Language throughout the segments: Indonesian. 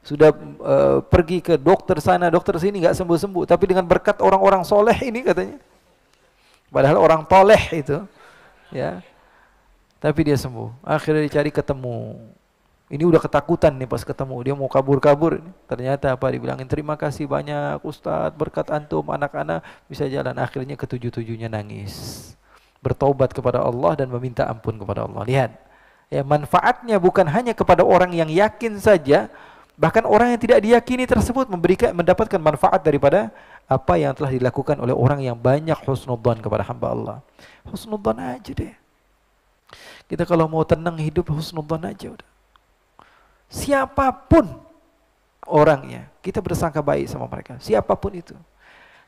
sudah pergi ke dokter sana, dokter sini nggak sembuh-sembuh, tapi dengan berkat orang-orang soleh ini katanya, padahal orang toleh itu, ya, tapi dia sembuh. Akhirnya dicari ketemu. Ini udah ketakutan nih pas ketemu, dia mau kabur-kabur. Ternyata apa? Dibilangin terima kasih banyak Ustadz, berkat antum anak-anak bisa jalan. Akhirnya ketujuh-tujuhnya nangis, bertobat kepada Allah dan meminta ampun kepada Allah. Lihat, ya, manfaatnya bukan hanya kepada orang yang yakin saja, bahkan orang yang tidak diyakini tersebut mendapatkan manfaat daripada apa yang telah dilakukan oleh orang yang banyak husnudzan kepada hamba Allah. Husnudzan aja deh. Kita kalau mau tenang hidup, husnudzan aja udah. Siapapun orangnya, kita bersangka baik sama mereka. Siapapun itu.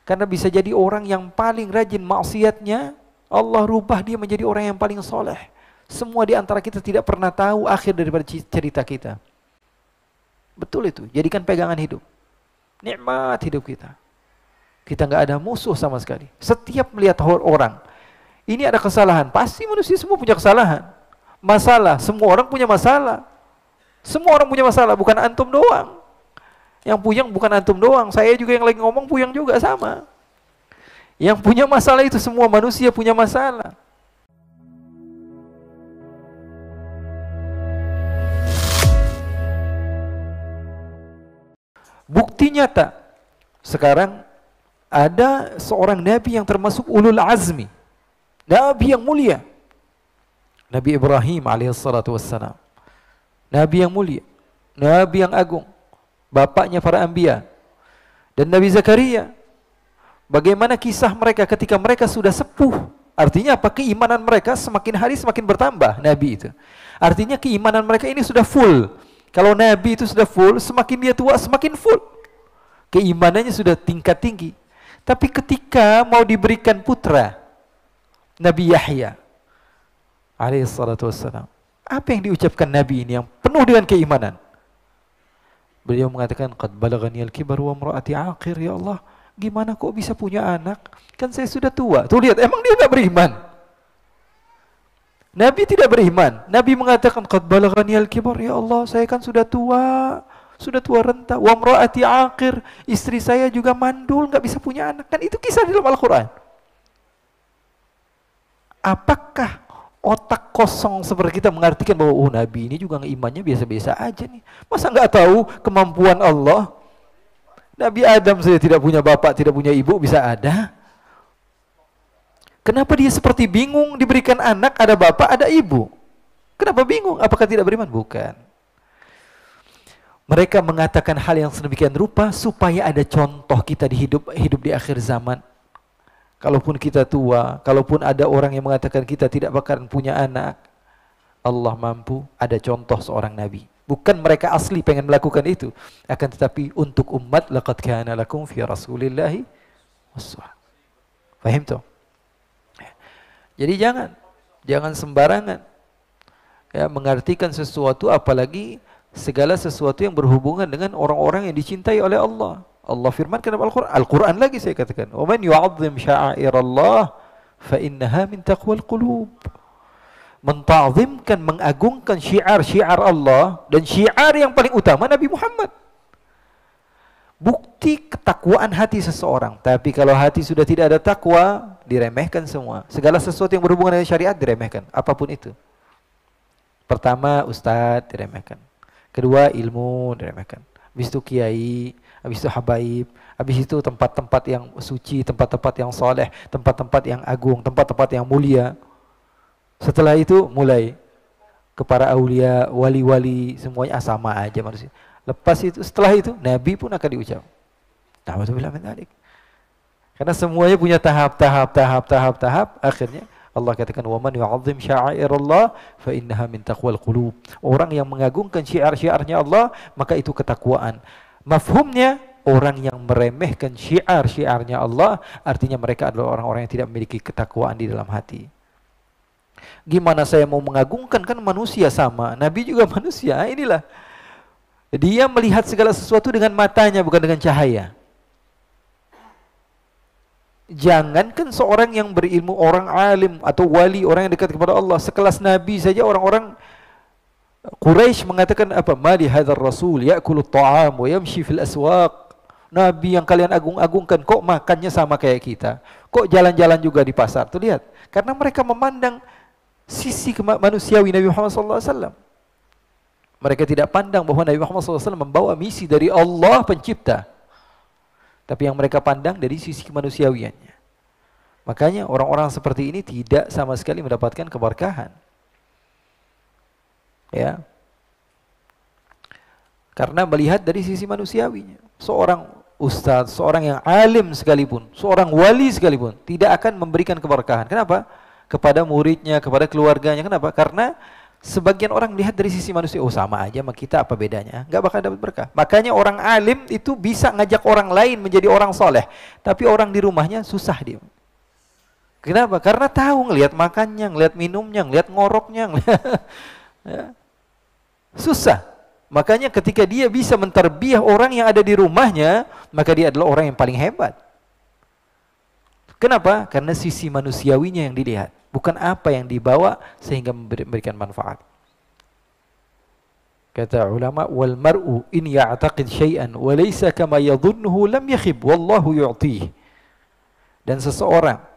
Karena bisa jadi orang yang paling rajin maksiatnya, Allah rubah dia menjadi orang yang paling soleh. Semua di antara kita tidak pernah tahu akhir daripada cerita kita. Betul itu. Jadikan pegangan hidup. Nikmat hidup kita. Kita nggak ada musuh sama sekali. Setiap melihat orang, ini ada kesalahan. Pasti manusia semua punya kesalahan. Masalah. Semua orang punya masalah. Semua orang punya masalah, bukan antum doang. Yang puyeng bukan antum doang, saya juga yang lagi ngomong puyeng juga sama. Yang punya masalah itu semua manusia punya masalah. Bukti nyata, sekarang ada seorang nabi yang termasuk ulul azmi, nabi yang mulia, Nabi Ibrahim alaihissalatu wassalam. Nabi yang mulia, Nabi yang agung, bapaknya para anbiya. Dan Nabi Zakaria, bagaimana kisah mereka ketika mereka sudah sepuh. Artinya apa? Keimanan mereka semakin hari semakin bertambah, Nabi itu. Artinya keimanan mereka ini sudah full. Kalau Nabi itu sudah full, semakin dia tua semakin full. Keimanannya sudah tingkat tinggi. Tapi ketika mau diberikan putra, Nabi Yahya alaihissalatu wassalam, apa yang diucapkan Nabi ini yang penuh dengan keimanan? Beliau mengatakan, qad balagani al-kibar wa imraati aqir, ya Allah, gimana kok bisa punya anak? Kan saya sudah tua. Tuh lihat, emang dia tidak beriman. Nabi tidak beriman. Nabi mengatakan, qad balagani al-kibar, ya Allah, saya kan sudah tua renta. Wa imraati aqir, istri saya juga mandul, nggak bisa punya anak. Kan itu kisah di dalam Al-Quran. Apakah otak kosong seperti kita mengartikan bahwa Nabi ini juga imannya biasa-biasa aja nih? Masa nggak tahu kemampuan Allah? Nabi Adam saja tidak punya bapak, tidak punya ibu, bisa ada? Kenapa dia seperti bingung diberikan anak, ada bapak, ada ibu? Kenapa bingung? Apakah tidak beriman? Bukan. Mereka mengatakan hal yang sedemikian rupa supaya ada contoh kita di hidup di akhir zaman. Kalaupun kita tua, kalaupun ada orang yang mengatakan kita tidak bakalan punya anak, Allah mampu, ada contoh seorang Nabi. Bukan mereka asli pengen melakukan itu, akan tetapi untuk umat, laqad kana lakum fi rasulillahi uswah. Paham tuh? Jadi jangan sembarangan ya mengartikan sesuatu, apalagi segala sesuatu yang berhubungan dengan orang-orang yang dicintai oleh Allah. Allah firmankan dalam Al-Quran lagi saya katakan, "Wa man yu'azzim sya'airallah fa innaha min taqwal qulub." Menta'zimkan, mengagungkan syiar-syiar Allah, dan syiar yang paling utama Nabi Muhammad. Bukti ketakwaan hati seseorang. Tapi kalau hati sudah tidak ada takwa, diremehkan semua. Segala sesuatu yang berhubungan dengan syariat diremehkan, apapun itu. Pertama, ustadz diremehkan. Kedua, ilmu diremehkan. Habis itu kiai, habis itu habaib, habis itu tempat-tempat yang suci, tempat-tempat yang soleh, tempat-tempat yang agung, tempat-tempat yang mulia. Setelah itu mulai ke para aulia, wali-wali, semuanya sama aja manusia. Lepas itu, setelah itu Nabi pun akan diucap. Na'udzubillah min dzalik. Karena semuanya punya tahap. Akhirnya Allah katakan, wa man yu'azzim sya'airallah fa innaha min taqwal qulub. Orang yang mengagungkan syiar-syiarnya Allah, maka itu ketakwaan. Mafhumnya, orang yang meremehkan syiar-syiarnya Allah, artinya mereka adalah orang-orang yang tidak memiliki ketakwaan di dalam hati. Gimana saya mau mengagungkan, kan manusia sama, Nabi juga manusia. Inilah, dia melihat segala sesuatu dengan matanya, bukan dengan cahaya. Jangankan seorang yang berilmu, orang alim atau wali, orang yang dekat kepada Allah, sekelas Nabi saja orang-orang Quraisy mengatakan apa? Mali hadzal rasul ya'kulu at-ta'am wa yamshi fil aswaq. Nabi yang kalian agung-agungkan kok makannya sama kayak kita. Kok jalan-jalan juga di pasar? Tuh lihat. Karena mereka memandang sisi manusiawi Nabi Muhammad SAW. Mereka tidak pandang bahwa Nabi Muhammad SAW membawa misi dari Allah pencipta. Tapi yang mereka pandang dari sisi kemanusiawiannya. Makanya orang-orang seperti ini tidak sama sekali mendapatkan keberkahan. Ya. Karena melihat dari sisi manusiawinya. Seorang ustaz, seorang yang alim sekalipun, seorang wali sekalipun tidak akan memberikan keberkahan. Kenapa? Kepada muridnya, kepada keluarganya. Kenapa? Karena sebagian orang melihat dari sisi manusia, oh sama aja sama kita, apa bedanya? Enggak bakal dapat berkah. Makanya orang alim itu bisa ngajak orang lain menjadi orang soleh, tapi orang di rumahnya susah dia. Kenapa? Karena tahu ngelihat makannya, ngelihat minumnya, ngelihat ngoroknya, ya. Susah. Makanya ketika dia bisa menterbiah orang yang ada di rumahnya, maka dia adalah orang yang paling hebat. Kenapa? Karena sisi manusiawinya yang dilihat, bukan apa yang dibawa sehingga memberikan manfaat. Kata ulama, wal mar'u in ya'taqid syai'an wa laysa kama yadhunnuhu lam yakhib wallahu yu'tih. Dan seseorang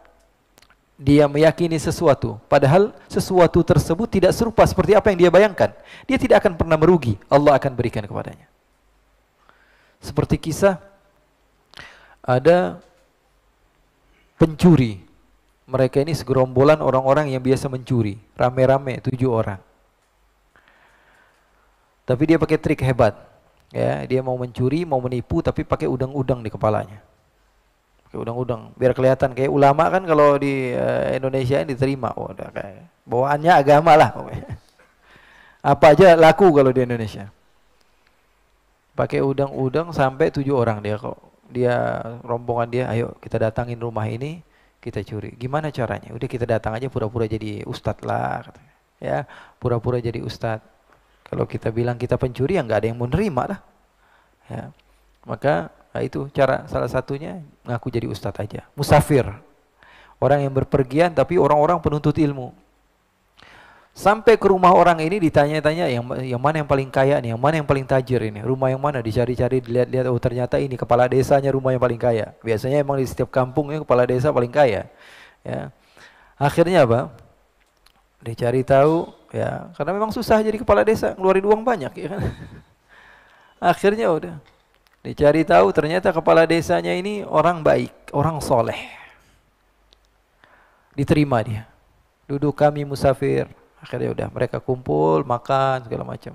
dia meyakini sesuatu, padahal sesuatu tersebut tidak serupa seperti apa yang dia bayangkan. Dia tidak akan pernah merugi, Allah akan berikan kepadanya. Seperti kisah ada pencuri. Mereka ini segerombolan orang-orang yang biasa mencuri, rame-rame 7 orang. Tapi dia pakai trik hebat. Ya, dia mau mencuri, mau menipu, tapi pakai udang-udang di kepalanya. Pakai udang-udang, biar kelihatan kayak ulama kan kalau di Indonesia ini diterima. Oh, udah kayak bawaannya agama lah. Apa aja laku kalau di Indonesia. Pakai udang-udang sampai 7 orang dia kok. Dia rombongan dia, ayo kita datangin rumah ini, kita curi. Gimana caranya? Udah kita datang aja pura-pura jadi ustadz lah, katanya. Ya, pura-pura jadi ustadz. Kalau kita bilang kita pencuri ya nggak ada yang mau nerima lah. Ya. Maka nah itu cara salah satunya ngaku jadi ustadz aja. Musafir. Orang yang berpergian tapi orang-orang penuntut ilmu. Sampai ke rumah orang ini ditanya-tanya yang mana yang paling kaya nih, yang mana yang paling tajir ini, rumah yang mana, dicari-cari, dilihat-lihat, oh ternyata ini kepala desanya rumah yang paling kaya. Biasanya emang di setiap kampungnya kepala desa paling kaya. Ya. Akhirnya apa? Dicari tahu, ya karena memang susah jadi kepala desa, ngeluarin uang banyak, ya kan. Akhirnya udah dicari tahu, ternyata kepala desanya ini orang baik, orang soleh. Diterima dia. Duduk kami musafir. Akhirnya udah mereka kumpul, makan segala macam.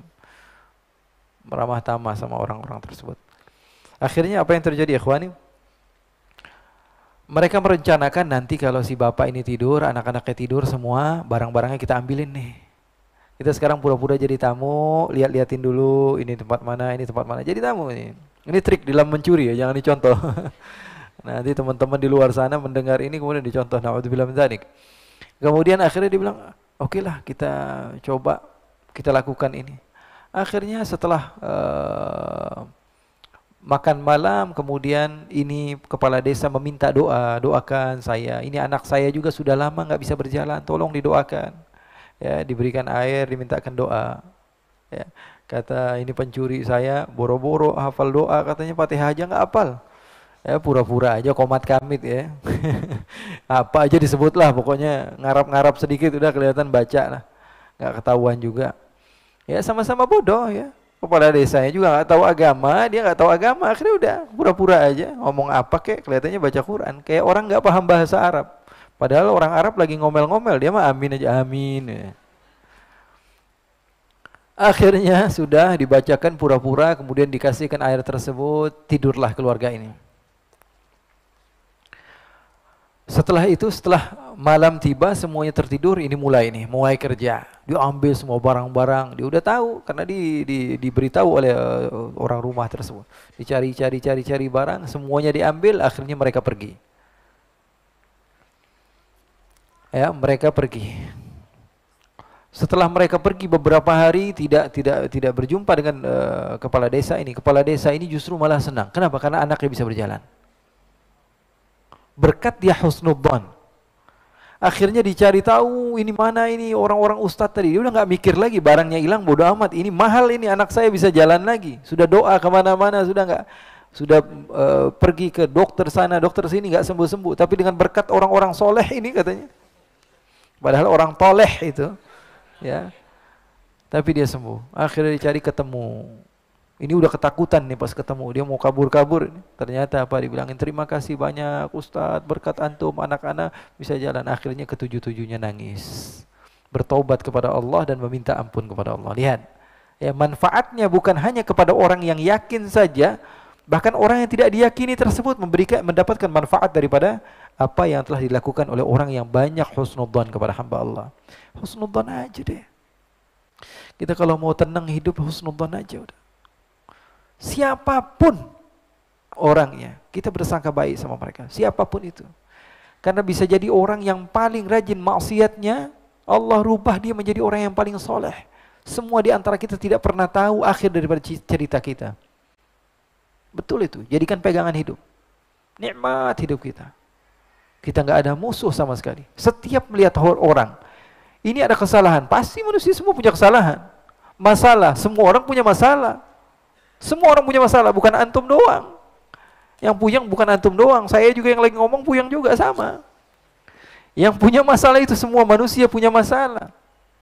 Meramah tamah sama orang-orang tersebut. Akhirnya apa yang terjadi, ikhwani? Mereka merencanakan nanti kalau si bapak ini tidur, anak-anaknya tidur semua, barang-barangnya kita ambilin nih. Kita sekarang pura-pura jadi tamu, lihat-lihatin dulu ini tempat mana, ini tempat mana. Jadi tamu ini. Ini trik dalam mencuri ya, jangan dicontoh. Nanti teman-teman di luar sana mendengar ini kemudian dicontoh. Na'udzubillah min dzalik. Kemudian akhirnya dia bilang, oke lah kita coba, kita lakukan ini. Akhirnya setelah makan malam, kemudian ini kepala desa meminta doa, doakan saya. Ini anak saya juga sudah lama nggak bisa berjalan, tolong didoakan. Ya, diberikan air, dimintakan doa. Ya, kata ini pencuri saya, boro-boro hafal doa, katanya Fatihah aja nggak hafal. Ya, pura-pura aja komat kamit ya. Apa aja disebutlah, pokoknya ngarap-ngarap sedikit udah kelihatan baca lah. Nggak ketahuan juga. Ya sama-sama bodoh ya. Kepala desanya juga nggak tahu agama, dia nggak tahu agama, akhirnya udah pura-pura aja ngomong apa kek, kelihatannya baca Quran. Kayak orang nggak paham bahasa Arab. Padahal orang Arab lagi ngomel-ngomel, dia mah amin aja, amin. Ya. Akhirnya sudah dibacakan pura-pura, kemudian dikasihkan air tersebut, tidurlah keluarga ini. Setelah itu, setelah malam tiba semuanya tertidur, ini mulai kerja. Diambil semua barang-barang, dia udah tahu karena diberitahu oleh orang rumah tersebut. Dicari barang, semuanya diambil, akhirnya mereka pergi. Ya, mereka pergi. Setelah mereka pergi beberapa hari tidak berjumpa dengan kepala desa ini. Kepala desa ini justru malah senang. Kenapa? Karena anaknya bisa berjalan. Berkat dia husnudzan. Akhirnya dicari tahu ini mana ini orang-orang ustadz tadi. Dia udah nggak mikir lagi, barangnya hilang bodo amat. Ini mahal ini, anak saya bisa jalan lagi. Sudah doa kemana-mana, sudah pergi ke dokter sana, dokter sini nggak sembuh-sembuh. Tapi dengan berkat orang-orang soleh ini katanya. Padahal orang toleh itu, ya. Tapi dia sembuh. Akhirnya dicari ketemu. Ini udah ketakutan nih pas ketemu, dia mau kabur-kabur. Ternyata apa? Dibilangin terima kasih banyak Ustadz, berkat antum anak-anak bisa jalan. Akhirnya ketujuh-tujuhnya nangis, bertobat kepada Allah dan meminta ampun kepada Allah. Lihat, ya manfaatnya bukan hanya kepada orang yang yakin saja, bahkan orang yang tidak diyakini tersebut mendapatkan manfaat daripada apa yang telah dilakukan oleh orang yang banyak husnudzan kepada hamba Allah. Husnudzan aja deh. Kita kalau mau tenang hidup husnudzan aja udah. Siapapun orangnya, kita bersangka baik sama mereka. Siapapun itu. Karena bisa jadi orang yang paling rajin maksiatnya, Allah rubah dia menjadi orang yang paling soleh. Semua di antara kita tidak pernah tahu akhir daripada cerita kita. Betul itu, jadikan pegangan hidup. Nikmat hidup kita. Kita nggak ada musuh sama sekali. Setiap melihat orang, ini ada kesalahan. Pasti manusia semua punya kesalahan. Masalah, semua orang punya masalah. Semua orang punya masalah, bukan antum doang. Yang puyeng bukan antum doang, saya juga yang lagi ngomong puyeng juga sama. Yang punya masalah itu semua manusia punya masalah.